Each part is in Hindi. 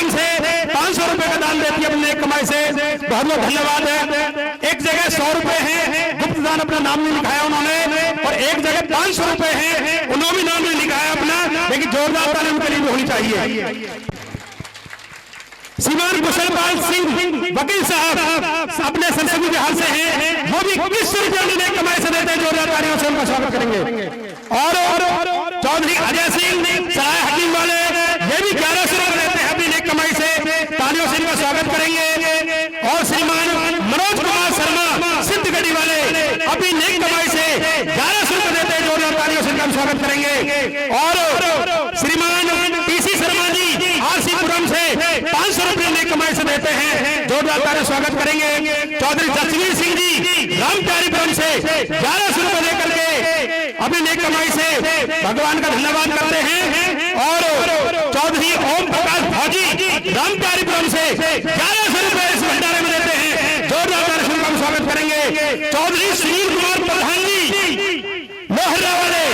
पुरम से 500 रुपए का दान देती है अपने कमाई से, बहुत बहुत धन्यवाद है। एक जगह 100 रुपए है, गुप्त दान अपना नाम नहीं लिखाया उन्होंने, और एक जगह 500 रुपए है, उन्होंने भी नाम नहीं लिखाया अपना, लेकिन जोरदार ताली उनके लिए भी होनी चाहिए। श्रीमान कुशलपाल सिंह वकील साहब अपने संसदीय बिहार से हैं, वो भी 21 रुपये कमाई से देते हैं, जोरदार तालियों से उनका स्वागत करेंगे। और चौधरी अजय सिंह सराय हकीम वाले, ये भी 1100 रुपये देते हैं अपनी नेक कमाई से, तालियों से इनका स्वागत करेंगे। और श्रीमान मनोज कुमार शर्मा सिद्धगढ़ी वाले अपनी नेक कमाई से 1100 रुपये देते हैं, जोरदार तालियों से इनका स्वागत करेंगे। और श्रीमान टीसी शर्मा जी आरसी पुरम से 500 रुपये नेक कमाई से देते हैं, जोरदार तालियों से स्वागत करेंगे। चौधरी जसवीर सिंह जी रामचारीपुरम से 1100 रुपये देकर के अपनी नेक कमाई से भगवान का धन्यवाद करते हैं। और चौधरी ओम प्रकाश भौजी रामचारीपुरम से 1100 रुपये इस भंडारे में देते हैं, जोरदार तालियों से उनका स्वागत करेंगे। चौधरी सुनील कुमार प्रधान जी लोहरा वाले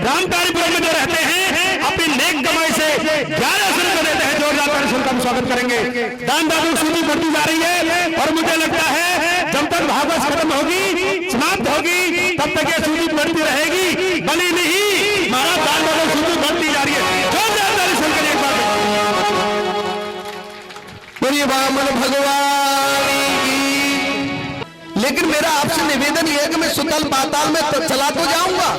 रामचारीपुरम में जो रहते हैं, अपनी नेक कमाई से 1100 रुपये देते हैं, जोरदार तालियों से उनका स्वागत करेंगे। दान दानों की सूची बढ़ती जा रही है, और मुझे लगता है जब तक भागवत खत्म होगी, समाप्त होगी, तब तक ये सूची बढ़ती रहेगी, बनी नहीं महाराज। दान दानों की सूची बढ़ती जा रही है, जोरदार तालियों से उनके लिए एक बार बोलिए वामन भगवान की। लेकिन मेरा आपसे निवेदन यह है कि मैं सुतल पाताल में तो चला तो जाऊंगा,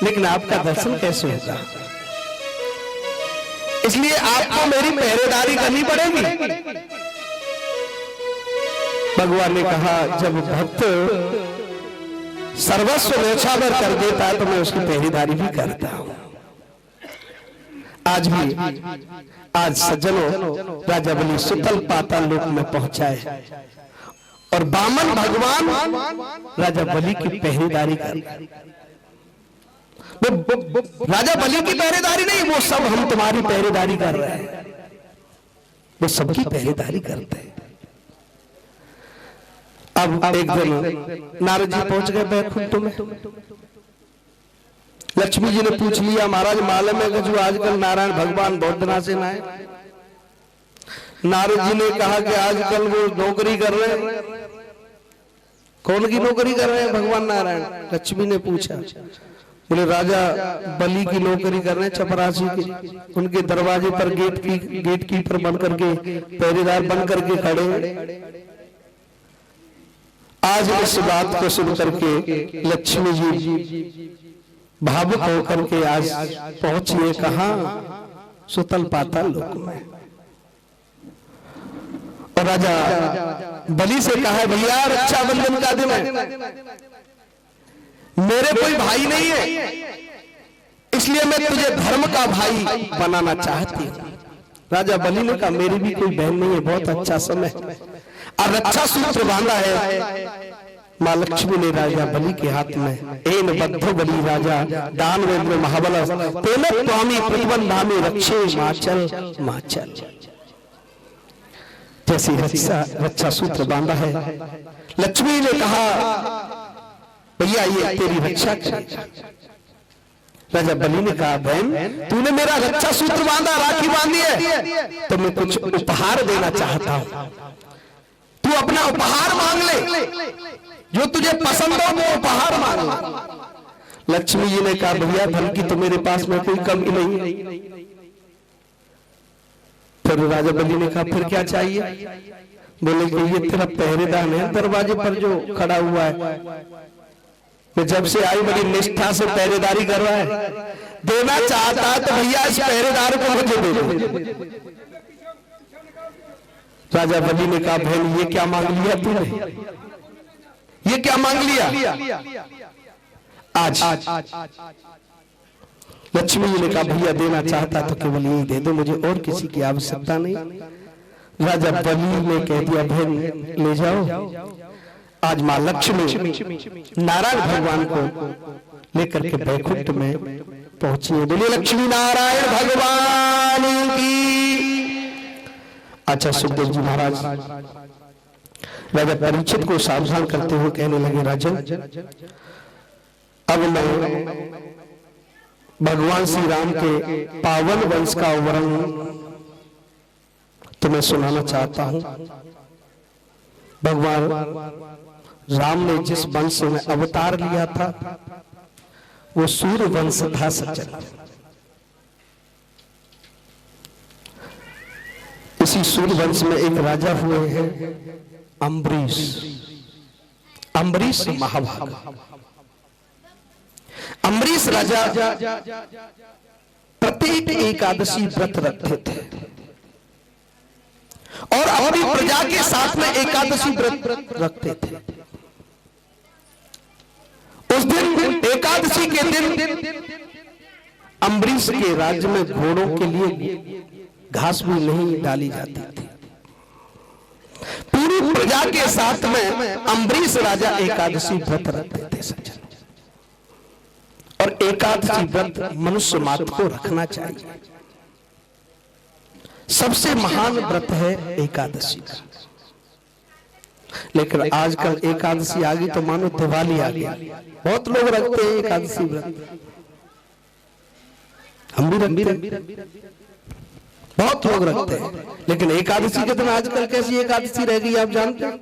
लेकिन आपका दर्शन कैसे होगा, इसलिए आपको मेरी पहरेदारी करनी पड़ेगी। भगवान ने कहा जब भक्त सर्वस्व न्यौछावर कर देता है तो मैं उसकी पहरेदारी भी करता हूं। आज सज्जनों राजा बलि सुतल पाताल लोक में पहुंचाए, और बामन भगवान राजा बलि की पहरेदारी कर, राजा बलि की पहरेदारी नहीं, वो सब हम तुम्हारी पहरेदारी कर रहे हैं, वो सबकी पहरेदारी करते हैं। अब एक दिन नारद जी पहुंच गए बैकुंठ में। लक्ष्मी जी ने पूछ लिया महाराज मालूम है कि जो आजकल नारायण भगवान बहुत दिनों से ना है। नारद जी ने कहा कि आजकल वो नौकरी कर रहे हैं। कौन की नौकरी कर रहे हैं भगवान नारायण? लक्ष्मी ने पूछा। बोले राजा बलि की नौकरी कर रहे हैं, चपरासी की। उनके दरवाजे पर गेट कीपर बन करके, पहरेदार बन करके खड़े। आज इस बात को सुन करके लक्ष्मी जी भावुक होकर के आज पहुंचिए कहां? सुतल पाताल लोक में। और राजा बलि से कहा भैया रक्षाबंधन का दिन है, मेरे कोई भाई नहीं है, इसलिए मैं तुझे धर्म का भाई बनाना चाहती हूं। राजा बलि ने कहा मेरी भी कोई बहन नहीं है, बहुत अच्छा समय, और रक्षा सूत्र बांधा है। मां लक्ष्मी ने राजा बलि के हाथ में एन बद्धो बलि राजा दानवेंद्र महाबल तेन स्वामी प्रतिबंधामी रक्षे माचल माचल। जैसी रक्षा सूत्र बांधा है, लक्ष्मी ने कहा भैया ये तेरी रक्षा करेगा। राजा बलि ने कहा बहन तूने मेरा रक्षा सूत्र बांधा, राखी बांधी है, तो मैं कुछ उपहार देना चाहता हूं, तू अपना उपहार मांग ले, जो तुझे पसंद हो वो उपहार मांग ले। लक्ष्मी जी ने कहा भैया धन की तो मेरे पास में कोई कमी नहीं है। फिर राजा बलि ने कहा फिर क्या चाहिए? बोले कि ये तेरा पहरेदार है दरवाजे पर जो खड़ा हुआ है, मैं जब से आई बड़ी निष्ठा से पहरेदारी कर रहा है, देना चाहता है तो भैया इस पहरेदार को मुझे दे दो। राजा बलि ने कहा बहन ये क्या मांग लिया तूने, ये क्या मांग लिया? आज लक्ष्मी जी ने कहा भैया देना चाहता तो केवल यही दे दो, मुझे और किसी की आवश्यकता नहीं। राजा बलि ने कह दिया बहन ले जाओ। आज मां लक्ष्मी नारायण भगवान को लेकर के बैकुंठ में पहुंची है। बोलिए लक्ष्मी नारायण भगवान की। अच्छा सुखदेव जी महाराज राजा परीक्षित को सावधान करते हुए कहने लगे राजन अब मैं भगवान श्री राम के पावन वंश का वर्णन तो मैं सुनाना चाहता हूं, भगवान राम ने जिस वंश में अवतार लिया था वो सूर्य वंश था सज्जन। इसी सूर्य वंश में एक राजा हुए हैं अम्बरीश। अम्बरीश महाभाग। अम्बरीश राजा प्रत्येक एकादशी व्रत रखते थे और अपनी प्रजा के साथ में एकादशी व्रत रखते थे। उस दिन एकादशी के दिन अम्बरीश के राज्य में घोड़ों के लिए घास भी नहीं डाली जाती थी। पूरी प्रजा के साथ में अम्बरीश राजा एकादशी व्रत रखते थे सज्जन। और एकादशी व्रत मनुष्य मात्र को रखना चाहिए। सबसे महान व्रत है एकादशी का। लेकिन आजकल एकादशी आ गई तो मानो दिवाली आ गई। बहुत लोग रखते हैं एकादशी व्रत, हम भी रखते हैं, बहुत लोग रखते हैं। लेकिन एकादशी के दिन आजकल कैसी एकादशी रह गई आप जानते हैं?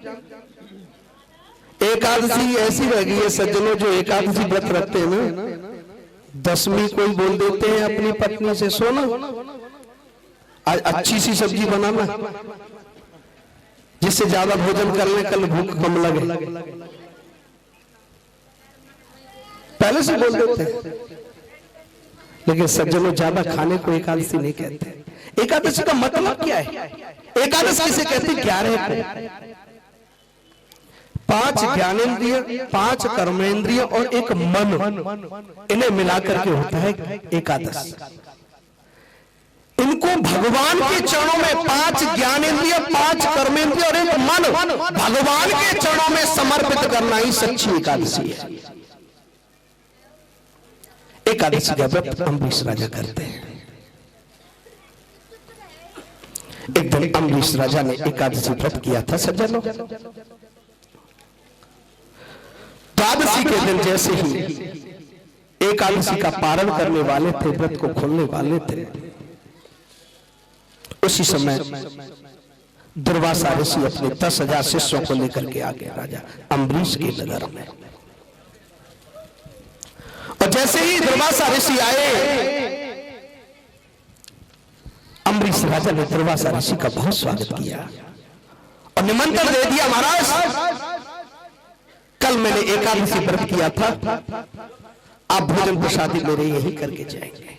एकादशी ऐसी रह गई है सज्जनों, जो एकादशी व्रत रखते हैं ना, दसवीं कोई बोल देते हैं अपनी पत्नी से, सोना आज अच्छी सी सब्जी बनाना जिससे ज्यादा भोजन कर ले, कल भूख कम लगे, पहले से बोल देते हैं। लेकिन सज्जनों ज्यादा खाने को एकादशी नहीं कहते। एकादशी का मतलब क्या है? एकादशी किसे कहते हैं? 11 को 5 ज्ञानेंद्रिय, 5 कर्मेंद्रिय और एक मन, इन्हें मिलाकर के होता है एकादशी। इनको भगवान के चरणों में 5 ज्ञानेंद्रिय, 5 कर्मेंद्रिय और एक मन भगवान के चरणों में समर्पित करना ही सच्ची एकादशी है। एकादशी का व्रत अम्बरीश राजा करते हैं। एक दिन अम्बरीश राजा ने एकादशी व्रत किया था सज्जनों। द्वादशी के दिन जैसे ही एकादशी का पारण करने वाले थे, व्रत को खोलने वाले थे, उसी समय दुर्वासा ऋषि अपने 10,000 शिष्यों को लेकर के आ गए राजा अम्बरीश के नगर में। और जैसे ही दुर्वासा ऋषि आए, अम्बरीश राजा ने दुर्वासा ऋषि का बहुत स्वागत किया और निमंत्रण दे दिया, महाराज कल मैंने एकादशी व्रत किया था, आप भोजन प्रसादी मेरे यही करके जाएंगे।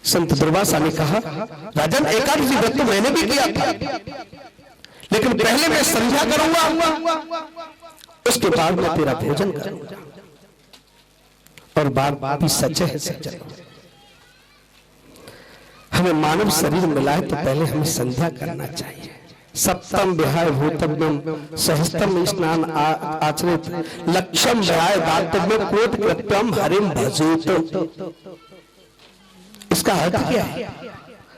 संत दुर्वासा ने कहा, राजन एकादशी व्रत तो मैंने भी किया था, लेकिन पहले मैं संध्या करूंगा, उसके बाद मैं तेरा भोजन करूंगा। और बात भी सच है सच। हमें मानव शरीर मिला है तो पहले हमें संध्या करना चाहिए। सप्तम विहाय भूतव्यम सहस्त्रम स्नान आचरित लक्ष्यम विहाय दातव्यम कोट कृत्यम हरिम भजेत। इसका अर्थ क्या है?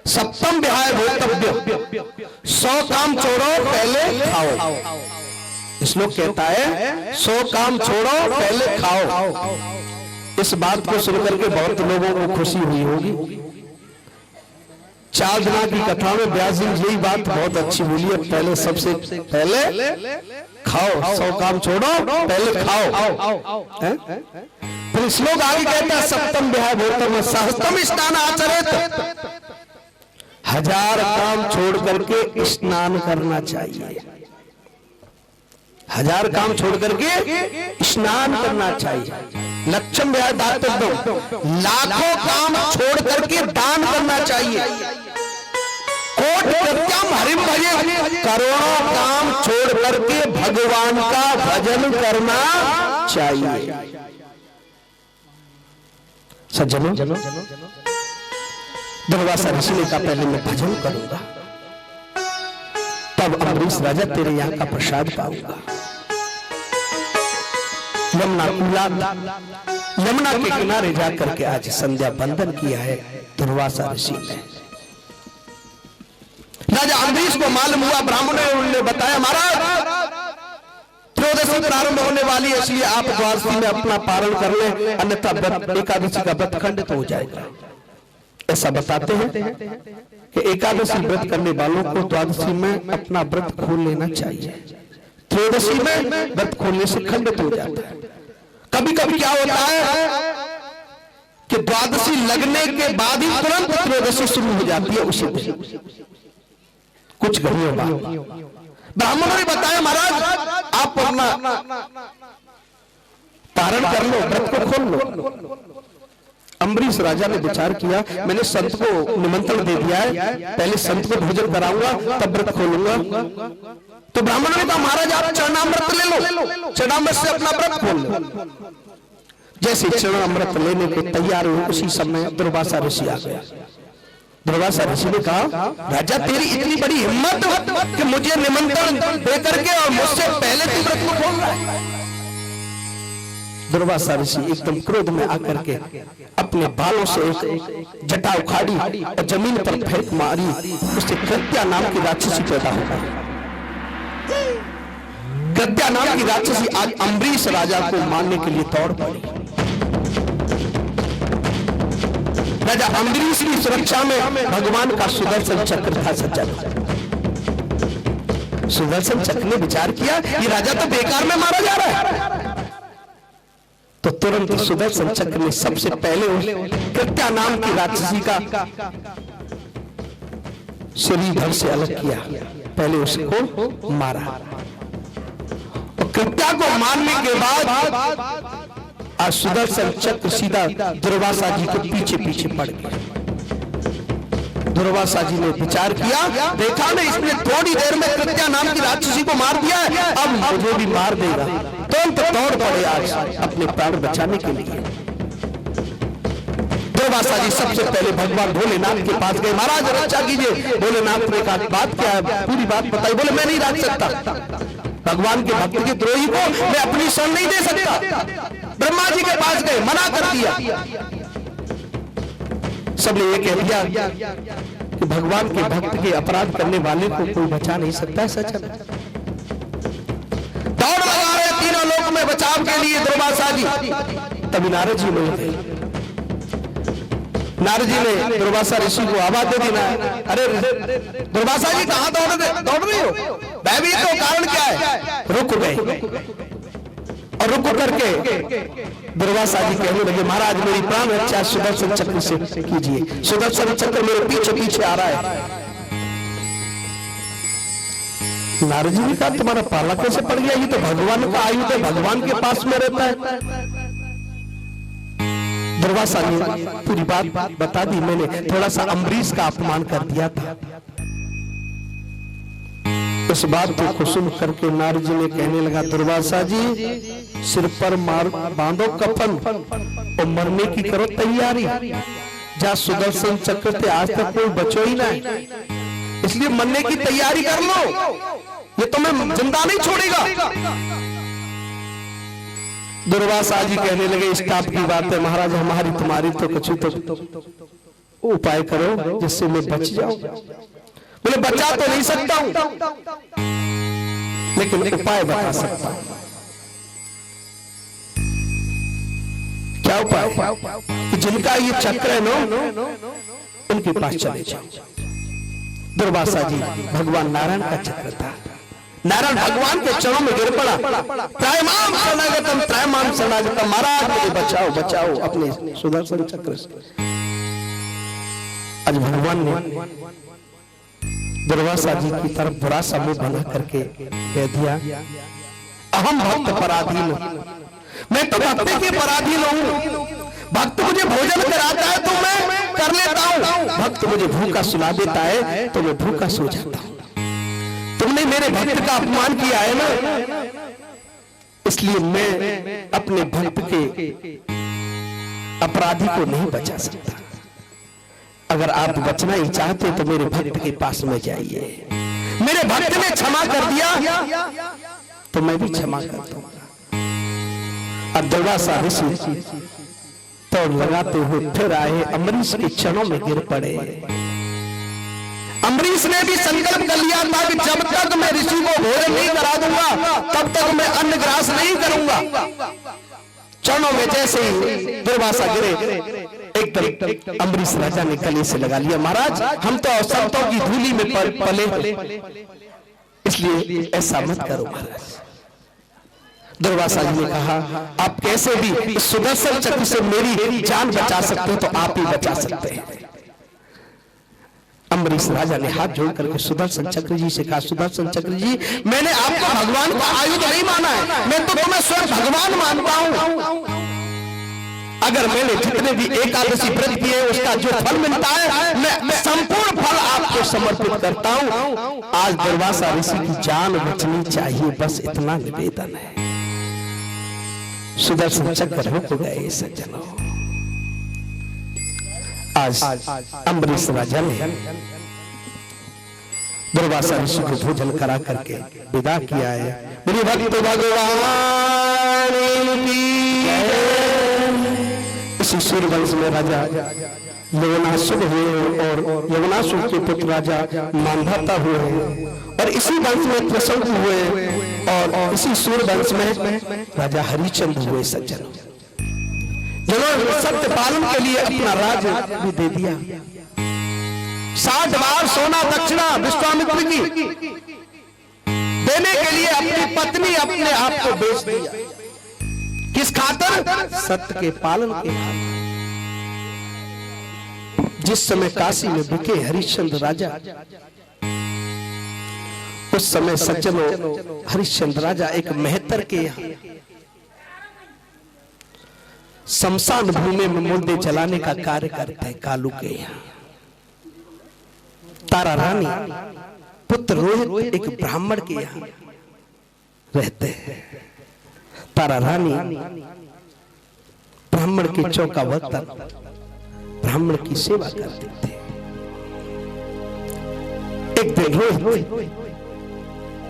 सप्तम विहाय भूतव्यम, 100 काम छोड़ो पहले खाओ। श्लोक कहता है 100 काम छोड़ो पहले खाओ। इस बात को सुनकर के बहुत लोगों को खुशी हुई होगी। 4 दिना की कथा में व्यास जी यही बात बहुत अच्छी बोली है, पहले सबसे पहले खाओ, 100 काम छोड़ो पहले खाओ। फिर श्लोक आगे कहता है सप्तम विहाय भूतम सहस्त्रम स्नान आचरित, 1000 काम छोड़ करके स्नान करना चाहिए। 1000 काम छोड़ करके स्नान करना चाहिए। लक्ष्यम विहाय दातव्यम, लाखों काम छोड़ करके दान करना चाहिए। कोट कृत्यम हरिम भजे, करोड़ों काम छोड़ करके भगवान का भजन करना चाहिए। सज्जनों, दुर्वासा ऋषि ने कहा पहले मैं भजन करूंगा, तब अम्बरीश राजा तेरे यहाँ का प्रसाद पाऊंगा। यमुना के किनारे जाकर के आज संध्या बंदन किया है दुर्वासा ऋषि ने। राजा अम्बरीश को मालूम हुआ, ब्राह्मणों ने बताया महाराज त्रयोदशी प्रारंभ होने वाली है, इसलिए आप द्वादशी में अपना पारण कर ले, अन्यथा एकादशी का व्रत खंडित हो जाएगा। ऐसा बताते हैं कि एकादशी व्रत करने वालों को द्वादशी में अपना व्रत खोल लेना चाहिए। त्रयोदशी में व्रत खोलने से खंडित हो जाता है। कभी कभी क्या होता है कि द्वादशी लगने के बाद ही तुरंत त्रयोदशी शुरू हो जाती है उसी दिन, कुछ घड़ियों बाद। ब्राह्मणों ने बताया महाराज आप अपना पारण कर लो, व्रत को खोल लो। अम्बरीश राजा ने विचार किया, मैंने संत को निमंत्रण दे दिया है, पहले संत को भोजन कराऊंगा तब व्रत खोलूंगा। तो ब्राह्मणों ने कहा महाराज आप चरणामृत ले लो, चरणामृत से अपना व्रत खोल लो। जैसे चरणामृत लेने के तैयार हुए उसी समय दुर्वासा ऋषि आ गया। दुर्वासा ऋषि ने कहा राजा तेरी इतनी बड़ी हिम्मत कि मुझे निमंत्रण दे करके और मुझसे पहले तू व्रत को खोल रहा है। दुर्वासा ऋषि एकदम क्रोध में आकर के अपने बालों से एक जटा उखाड़ी और जमीन पर फेंक मारी। उससे कृत्या नाम की राक्षसी पैदा हो गई। कृत्या नाम की राक्षसी आज अम्बरीश राजा को मारने के लिए दौड़ पड़ी। राजा अम्बरीश की सुरक्षा में भगवान का सुदर्शन चक्र था सज्जन। सुदर्शन चक्र ने विचार किया ये राजा तो बेकार में मारा जा रहा है। तो तुरंत सुदर्शन चक्र ने सबसे पहले कृत्या नाम की राक्षसी का शरीर धड़ से अलग किया, पहले उसको मारा। और कृत्या को मारने के बाद आज सुदर्शन चक्र सीधा दुर्वासा जी के पीछे पीछे पड़ गया। दुर्वासा जी ने विचार किया, देखा ना इसने थोड़ी देर में कृत्या नाम की राक्षसी को मार दिया है, अब मुझे भी मार देगा। तुरंत दौड़ पड़े आज अपने प्राण बचाने के लिए। दुर्वासा जी सबसे पहले भगवान भोलेनाथ के पास गए, महाराज रक्षा कीजिए। भोलेनाथ ने कहा बात क्या है, पूरी बात बताई। बोले मैं नहीं रख सकता, भगवान के भक्त के द्रोही को मैं अपनी शरण नहीं दे सकता। ब्रह्मा जी के पास गए, मना कर दिया। सबने ये कह दिया कि भगवान के भक्त के अपराध करने वाले को कोई बचा नहीं सकता। सच है। दौड़ लगा रहे तीनों लोक में बचाव के लिए दुर्वासा जी। तभी नारद जी मिल गए। नारद जी ने दुर्वासा ऋषि को आवाज दे दी, अरे दुर्वासा जी कहां दौड़ रहे हो, भयभीत हो, कारण क्या है? रुक गए और रुक करके दुर्वासा जी कहने लगे महाराज मेरी प्राण रक्षा सुदर्शन चक्र से कीजिए। सुदर्शन चक्र मेरे पीछे पीछे आ रहा है। नारद जी ने कहा तुम्हारा पाला कैसे पड़ गया, ये तो भगवान का आयुध है, भगवान के पास में रहता है। दुर्वासा ने पूरी बात बता दी, मैंने थोड़ा सा अम्बरीश का अपमान कर दिया था। इस बात को सुन करके नारद जी ने कहने लगा दुर्वासा जी सिर पर मार बांधो कफन और मरने की करो तैयारी। जहाँ सुदर्शन चक्र थे आज तक कोई बचो ही नहीं, इसलिए मरने की तैयारी कर लो, ये तुम्हें जिंदा नहीं छोड़ेगा। दुर्वासा जी कहने लगे इस टाप की बात है महाराज, हमारी तुम्हारी तो कुछ तो उपाय करो जिससे मैं बच जाऊं। बोले बचा तो नहीं सकता हूं, लेकिन उपाय बता सकता हूं। क्या उपाय? कि जिनका ये चक्र है ना उनके पास चले जाओ। दुर्वासा जी भगवान नारायण का चक्र था। नारायण भगवान के चरणों में गिर पड़ा। त्रयमाम शरणागतम त्रयमाम शरणागतम, महाराज मुझे बचाओ बचाओ अपने सुदर्शन चक्र से। आज भगवान ने दुर्वासा जी की तरफ बुरा समूह बना करके कह दिया अहम भक्त पराधीन, मैं तो भक्त के पराधीन हूं। भक्त मुझे भोजन कराता है तो मैं कर लेता हूं, भक्त मुझे भूखा सुला देता है तो मैं भूखा सो जाता हूं। तुमने मेरे भक्त का अपमान किया है ना, इसलिए मैं अपने भक्त के अपराधी को नहीं बचा सकता। अगर आप बचना ही चाहते तो मेरे भक्त के पास में जाइए। मेरे भक्त ने क्षमा कर दिया तो मैं भी क्षमा कर दूंगा। और दुर्वासा ऋषि तो लगाते हुए फिर आए, अम्बरीश के चरणों में गिर पड़े। अम्बरीश ने भी संकल्प कर लिया था कि जब तक मैं ऋषि को भोजन नहीं करा दूंगा तब तक मैं अन्न ग्रास नहीं करूंगा। चरणों में जैसे ही दुर्वासा गिरे एकदम अम्बरीश राजा ने गले से लगा लिया, महाराज हम तो संतों की धूली में पले, इसलिए ऐसा मत करो महाराज। दुर्वासा जी ने कहा आप कैसे भी इस सुदर्शन चक्र से मेरी जान बचा सकते हो तो आप ही बचा सकते हैं। अम्बरीश राजा ने हाथ जोड़ करके सुदर्शन चक्र जी से कहा, सुदर्शन चक्र जी मैंने आपको भगवान का आयुध नहीं माना है, मैं तो तुम्हें स्वयं भगवान मानता हूं। अगर मैंने जितने भी एकादशी व्रत किए उसका जो फल मिलता है मैं संपूर्ण फल आपको समर्पित करता हूं। आज दुर्वासा ऋषि की जान बचनी चाहिए, बस इतना निवेदन है। सुदर्शन चक्र हो गए सज्जनों। आज अम्बरीश राजा ने दुर्वासा ऋषि को भोजन करा करके विदा किया है। मेरी भक्त भगवान इसी सूर्यवंश में राजा यवनासुर हुए और यवनासुर के पुत्र राजा मांधाता हुए और इसी वंश में त्रिशंकु हुए और इसी सूर्यवंश में राजा हरिश्चंद्र हुए सज्जन, जिन्होंने सत्य पालन के लिए अपना राज भी दे दिया। 60 बार सोना दक्षिणा विश्वामित्र की देने के लिए अपनी पत्नी अपने आप को बेच दिया। किस खातर? सत्य के पालन के खातिर। जिस समय काशी में बिके हरिश्चंद्र राजा, उस समय सज्जनों हरिश्चंद्र राजा एक मेहतर के यहाँ शमशान भूमि में मुर्दे जलाने का कार्य करते हैं। कालू के यहाँ तारा रानी पुत्र रोहित एक ब्राह्मण के यहाँ रहते हैं। तारा रानी ब्राह्मण के चौका बर्तन ब्राह्मण की सेवा करते थे। एक दिन रोहित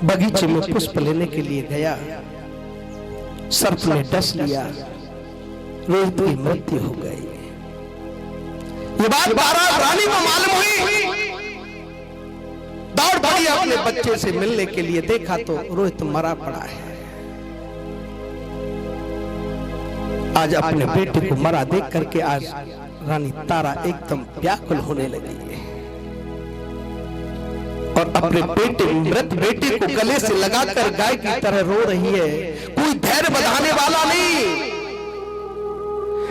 बगीचे में पुष्प लेने के लिए गया, सर्प ने डस लिया, रोहित की मृत्यु हो गई। ये बात तारा रानी को मालूम हुई, दौड़ पड़ी अपने बच्चे से मिलने के लिए। देखा तो रोहित मरा पड़ा है। आज अपने बेटे को मरा देख करके आज रानी तारा एकदम व्याकुल होने लगी है और अपने मृत बेटे को गले से लगाकर गाय की तरह रो रही है। कोई धैर्य बधाने वाला नहीं।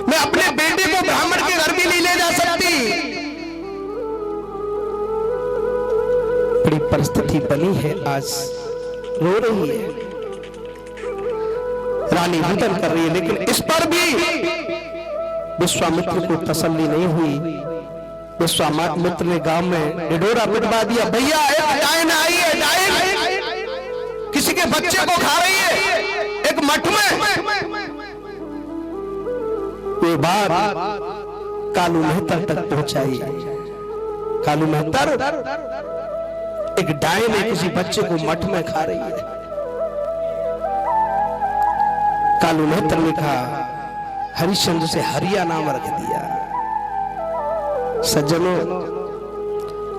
मैं अपने बेटे को ब्राह्मण के घर भी नहीं ले जा सकती। बड़ी परिस्थिति बनी है, आज रो रही है। रानी रुदन कर रही है, लेकिन इस पर भी विश्वामित्र को तसल्ली नहीं हुई। विश्वामित्र ने गांव में ढिढोरा पिटवा दिया, भैया एक डायन आई है, डायन किसी के बच्चे को खा रही है एक मठ में। ये बात कालू मेहतर तक पहुंचाई। कालू मेहतर एक डायन है किसी बच्चे को मठ में खा रही है। कालू मेहतर ने कहा हरिश्चंद्र से हरिया नाम रख दिया। सज्जनों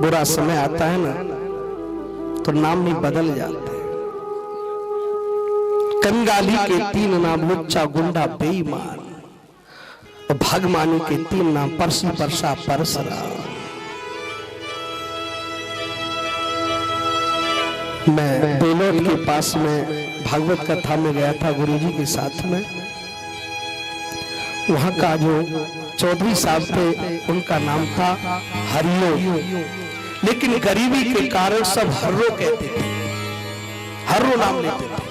बुरा समय आता है ना तो नाम भी बदल जाते हैं। कंगाली के 3 नाम लुच्चा गुंडा बेईमान और भागमानी के 3 नाम परसी परसा परसरा। मैं बेलोट के पास में भागवत कथा में गया था गुरुजी के साथ में। वहां का जो चौधरी साहब थे उनका नाम था हरियो, लेकिन गरीबी के कारण सब हर्रो कहते थे, हर्रो नाम लेते थे।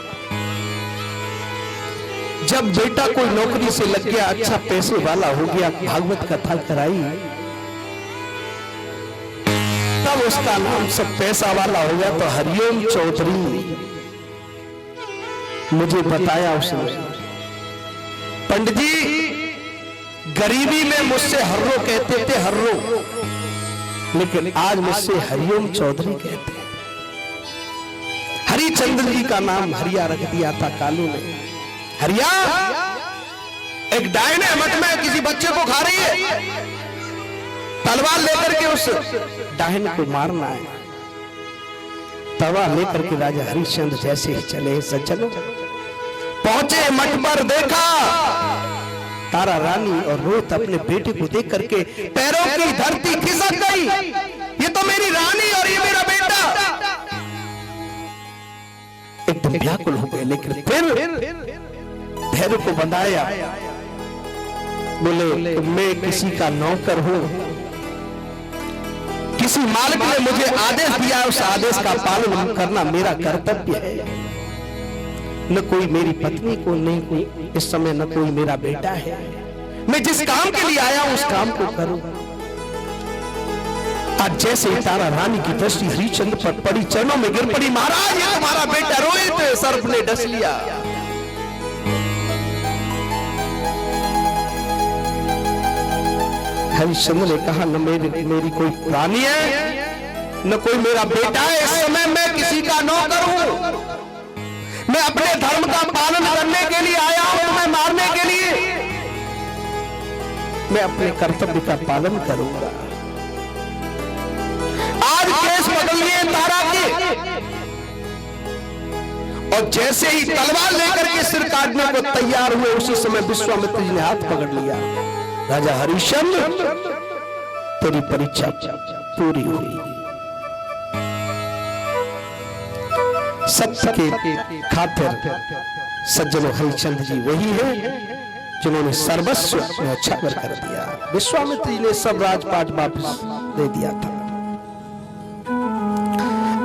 जब बेटा कोई नौकरी से लग गया, अच्छा पैसे वाला हो गया, भागवत कथा कराई, तब उसका नाम सब पैसा वाला हो गया तो हरिओम चौधरी। मुझे बताया उसने, पंडित जी गरीबी में मुझसे हर्रो कहते थे, हर्रो, लेकिन आज मुझसे हरिओम चौधरी कहते हैं। हरिचंद्र जी का नाम हरिया रख दिया था कालू ने। हरिया एक डायन है मठ में किसी बच्चे को खा रही है, तलवार लेकर के उस डायन को मारना है। तलवार लेकर के राजा हरिश्चंद्र जैसे ही चले सज्जनों पहुंचे मठ पर, देखा तारा रानी और रोहित अपने बेटे को देख करके पैरों की धरती खिसक गई। ये तो मेरी रानी और ये मेरा बेटा। एकदम व्याकुल हो गए, लेकिन फिर भैरव को बंधाया। बोले मैं किसी का नौकर हूं, किसी मालिक ने मुझे आदेश दिया, उस आदेश का पालन करना मेरा कर्तव्य है। न कोई मेरी पत्नी को, नहीं कोई इस समय न कोई मेरा बेटा है। मैं जिस काम के लिए आया हूं उस काम को करूं। आज जैसे ही तारा रानी की दृष्टि हरिश्चंद्र पर पड़ी, चरणों में गिर पड़ी। महाराज ये तुम्हारा बेटा रोहित सर्प ने डस लिया। हरिश्चंद्र ने कहा न मेरी कोई रानी है, न कोई मेरा बेटा है। इस समय मैं किसी का नौकर हूं। मैं अपने धर्म का पालन करने के लिए आया हूं, तुम्हें मारने के लिए। मैं अपने कर्तव्य का पालन करूंगा। आज केस बदल लिए तारा के, और जैसे ही तलवार लेकर के सिर काटने को तैयार हुए, उसी समय विश्वामित्र जी ने हाथ पकड़ लिया। राजा हरिश्चंद्र, तेरी परीक्षा पूरी हुई। सत्य के खातिर सज्जनों हरिश्चंद्र जी वही है जिन्होंने सर्वस्व छावर कर दिया। विश्वामित्र जी ने सब राजपाट वापस दे दिया था।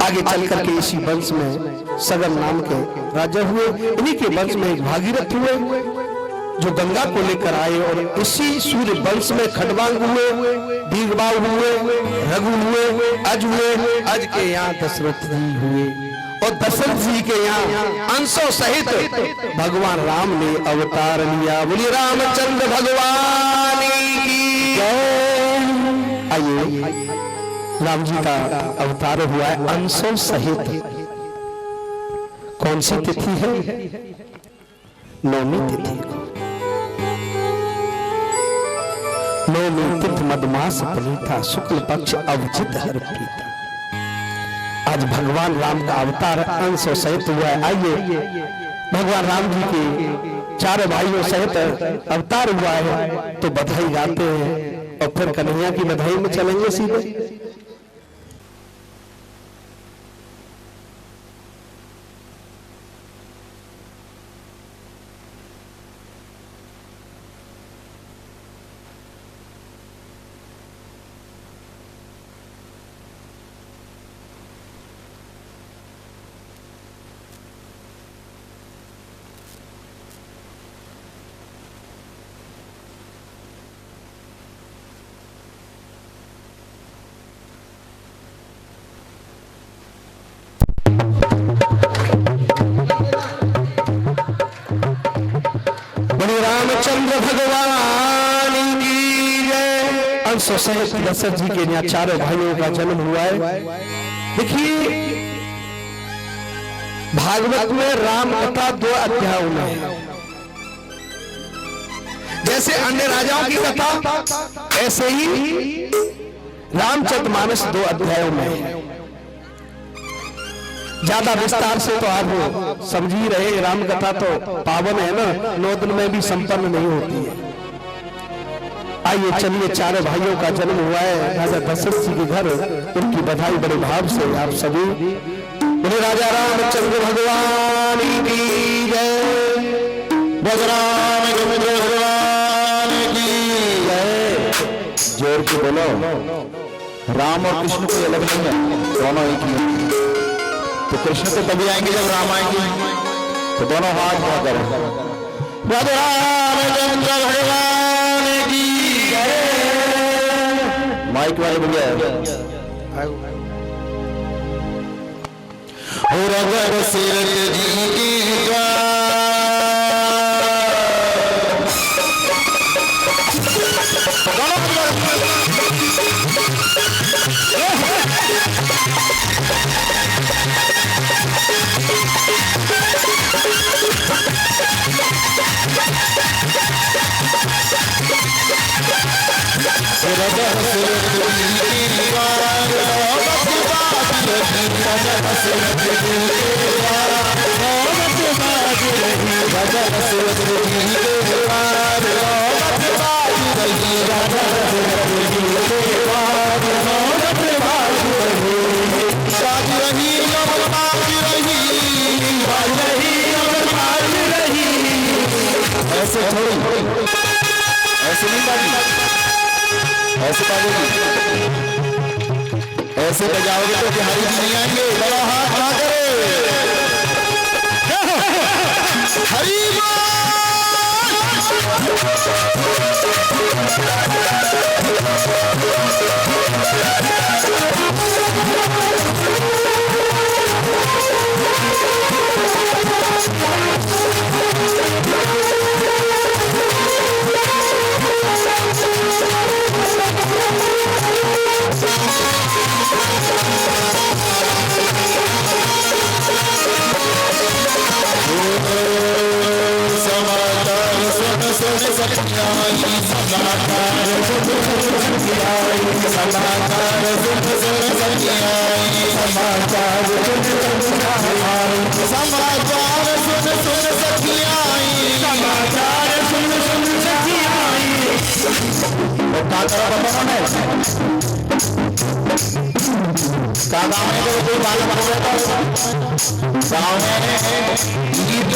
आगे चल करके इसी वंश में सगन नाम के राजा हुए। इन्हीं के वंश में एक भागीरथ हुए जो गंगा को लेकर आए, और इसी सूर्य वंश में खडवांग हुए, दीर्घबाहु हुए, रघु हुए, अज हुए। अज के यहाँ दशरथ जी हुए, और दशरथ जी के यहाँ अंशों सहित भगवान राम ने अवतार लिया। बोलिए रामचंद्र भगवान की जय। आइए, राम जी का अवतार हुआ है अंशों सहित। कौन सी तिथि है? नौमी तिथि को। नौमी तिथि मधमास प्रीता, शुक्ल पक्ष अवजित हर प्रीता। आज भगवान राम का अवतार अंशों सहित हुआ है। आइए, भगवान राम जी के चारों भाइयों सहित अवतार हुआ है, तो बधाई गाते हैं और फिर कन्हैया की बधाई में चलेंगे सीधे। रामचंद्र भगवान की जय। अंशों सहित दशरथ जी के यहाँ चारों भाइयों का जन्म हुआ है। देखिए, भागवत में राम कथा 2 अध्यायों में है। जैसे अन्य राजाओं की कथा, ऐसे ही रामचरितमानस 2 अध्यायों में है। ज्यादा विस्तार से तो आप समझ ही रहे, राम कथा तो पावन है ना, 9 दिन में भी संपन्न नहीं होती है। आइए चलिए, चारों भाइयों का जन्म हुआ है राजा दशरथ जी के घर। उनकी बधाई बड़े भाव से आप सभी बोले राजा रामचंद्र भगवान की जय। रामचंद्र भगवान की जय। जोर के बोलो, राम और कृष्ण कोई अलग नहीं है, दोनों एक ही है। तो कृष्ण तो तभी आएंगे जब राम आएंगे, तो दोनों हाथ उठा करो। रामचंद्र भगवान की जय। माइक वाले भैया रघुवर सिर जी की जय। सुनीता जी ऐसे बाजोगी, ऐसे बजाओगे तो बिहारी जी नहीं आएंगे। बड़ा हाथ ना करे। हरी गाँव में कोई बाल बन जाता है, गाँव में ईद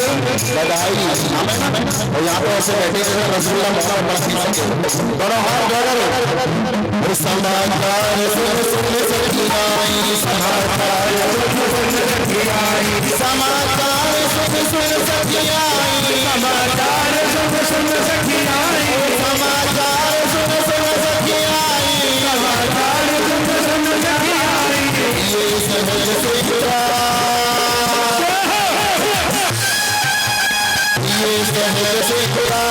बधाई और यहाँ पे ऐसे बैठे थे रसगुल्ला मक्का बड़ा पी सके। बड़ा हाथ डॉलर समाचार सुन सुन सखियाई, समाचार सुन सखियाई, समाचार सुन सुन सखियाई, समाचार सुन सुन सखियाई, समाचार सुन सुन सखियाई, समाचार सुन सुन सखियाई। ये सहज से जुड़ा, ये सहज से जुड़ा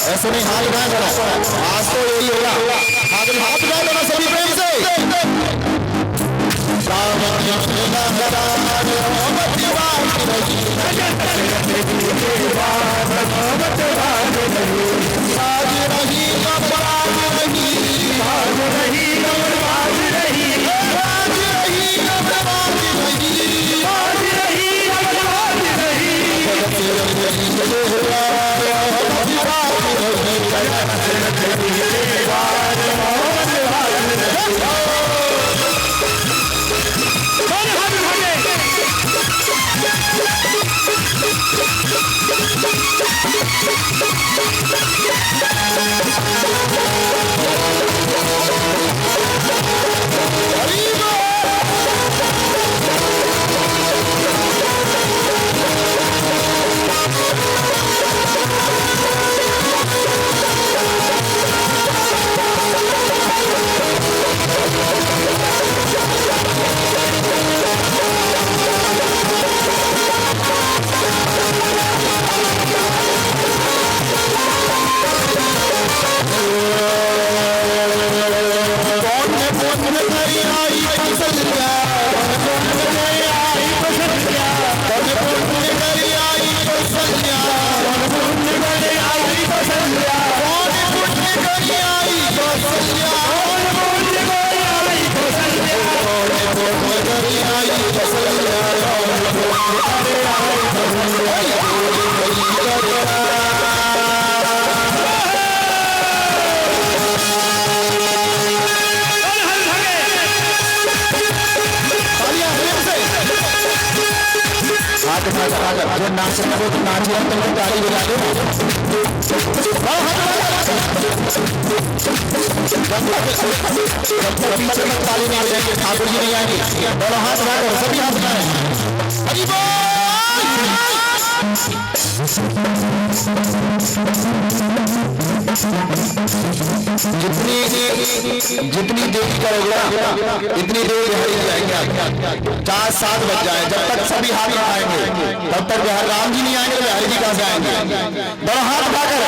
ऐसे नहीं हाथ उठाए करो, आज तो यही होगा। हाथ उठाए करो सभी प्रेम से। के साथ जो नाच रहे वो तो नाच रहे तो ताली बजा दो। जब तक पीछे में ताली नहीं बजाएंगे ठाकुर जी नहीं आएंगे। दोनों हाथ उठाकर सभी हाथ उठाएं। हरि बोल। जितनी देरी करोगे इतनी देर बिहारी जाएंगे। 4-7 बज जाए जब तक सभी हाथ उठाएंगे तब तक बिहार राम जी नहीं आएंगे। बिहारी जी कहां से आएंगे? दोनों हाथ उठाकर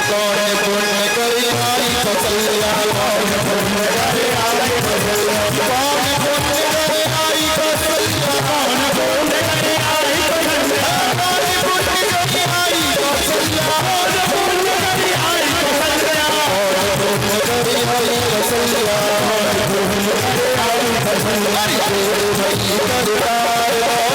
कौन पुण्य करे आई कौशल्या कौन पुण्य करे आई कौशल्या कौन पुण्य करे आई कौशल्या कौन पुण्य करे आई कौशल्या कौन पुण्य करे आई कौशल्या कौन पुण्य करे आई कौशल्या कौन पुण्य करे आई कौशल्या कौन पुण्य करे आई कौशल्या हरि भई करतार राजी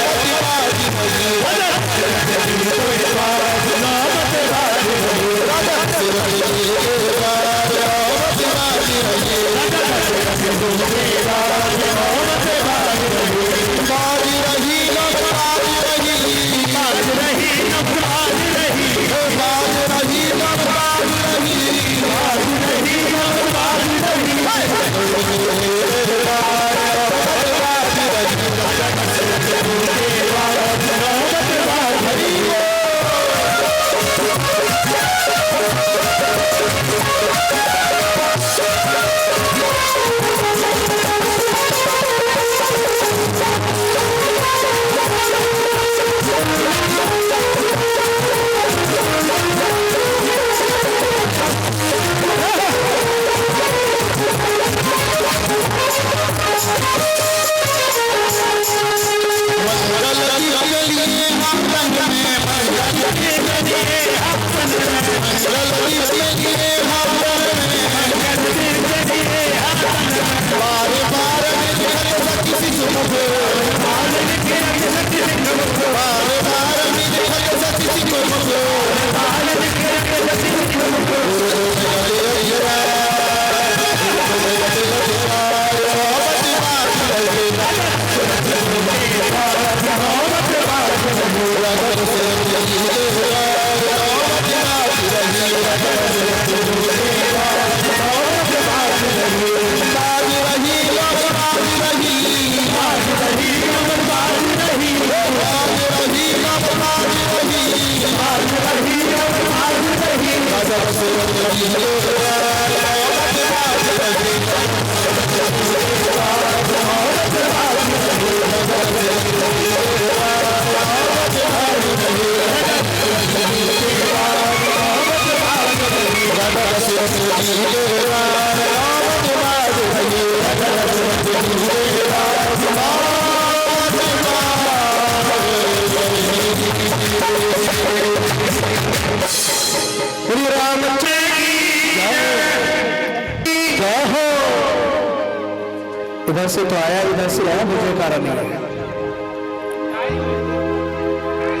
इधर से तो आया इधर से आया मुझे कारण नहीं है।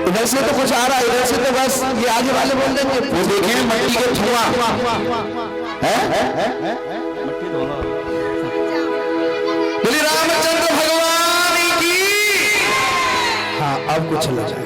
इधर से तो कुछ आ रहा है इधर से तो बस ये आगे वाले बोल देंगे वो देखिए मट्टी का धुआं बोली रामचंद्र भगवान की। हाँ अब कुछ चला जाए।